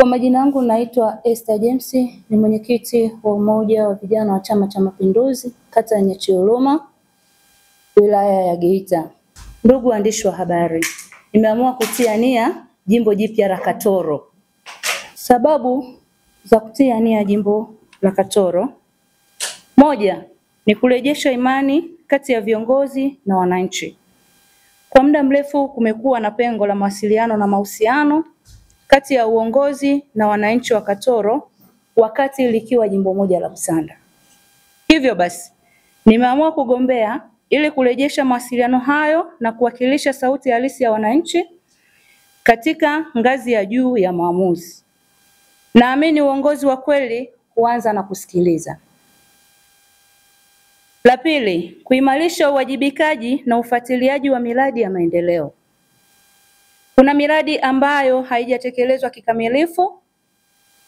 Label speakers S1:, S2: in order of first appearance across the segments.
S1: Kwa majina yangu naitwa Esther James, ni mwenyekiti wa umoja wa vijana wa Chama cha Mapinduzi kata ya Nyachiloma wilaya ya Geita. Ndugu waandishi wa habari, nimeamua kutia nia jimbo jipya la Katoro. Sababu za kutia nia jimbo la Katoro: moja, ni kurejesha imani kati ya viongozi na wananchi. Kwa muda mrefu kumekuwa na pengo la mawasiliano na mahusiano kati ya uongozi na wananchi wa Katoro wakati likiwa jimbo moja la Msanda. Hivyo basi, nimeamua kugombea ili kurejesha mawasiliano hayo na kuwakilisha sauti halisi ya wananchi katika ngazi ya juu ya maamuzi. Naamini uongozi wa kweli huanza na kusikiliza. La pili, kuimarisha uwajibikaji na ufuatiliaji wa miradi ya maendeleo. Kuna miradi ambayo haijatekelezwa kikamilifu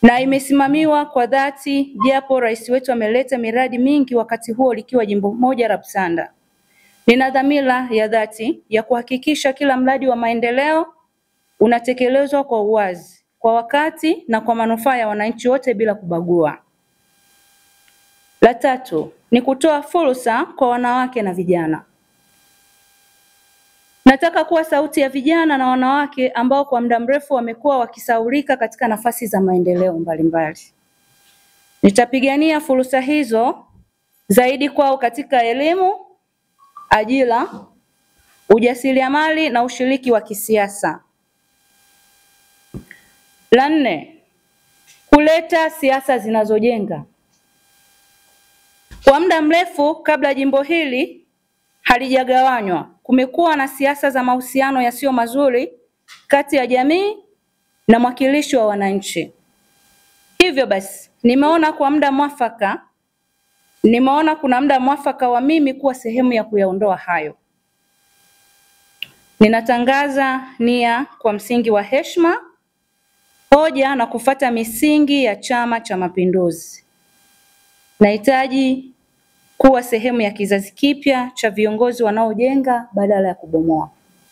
S1: na imesimamiwa kwa dhati, japo rais wetu ameleta miradi mingi wakati huo likiwa jimbo moja la Msanda. Nina dhamira ya dhati ya kuhakikisha kila mradi wa maendeleo unatekelezwa kwa uwazi, kwa wakati na kwa manufaa ya wananchi wote bila kubagua. La tatu, ni kutoa fursa kwa wanawake na vijana. Nataka kuwa sauti ya vijana na wanawake ambao kwa muda mrefu wamekuwa wakisahaulika katika nafasi za maendeleo mbalimbali. Nitapigania fursa hizo zaidi kwao katika elimu, ajira, ujasiriamali na ushiriki wa kisiasa. La nne, kuleta siasa zinazojenga. Kwa muda mrefu kabla jimbo hili halijagawanywa, kumekuwa na siasa za mahusiano yasiyo mazuri kati ya jamii na mwakilishi wa wananchi. Hivyo basi, nimeona kuna muda mwafaka wa mimi kuwa sehemu ya kuyaondoa hayo. Ninatangaza nia kwa msingi wa heshima, hoja na kufuata misingi ya Chama cha Mapinduzi. Nahitaji kuwa sehemu ya kizazi kipya cha viongozi wanaojenga badala ya kubomoa.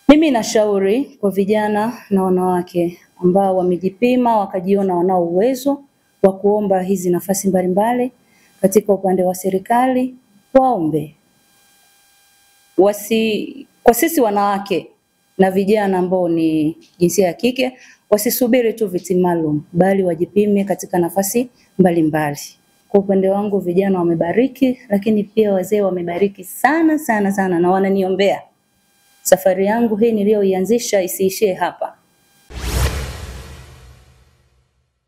S1: Mimi nashauri kwa vijana na wanawake ambao wamejipima wakajiona wanao uwezo wa kuomba hizi nafasi mbalimbali katika upande wa serikali, waombe. Kwa sisi wanawake na vijana ambao ni jinsia ya kike, wasisubiri tu viti maalum, bali wajipime katika nafasi mbalimbali. Kwa upande wangu vijana wamebariki, lakini pia wazee wamebariki sana na wananiombea. Safari yangu hii niliyoianzisha isiishie hapa.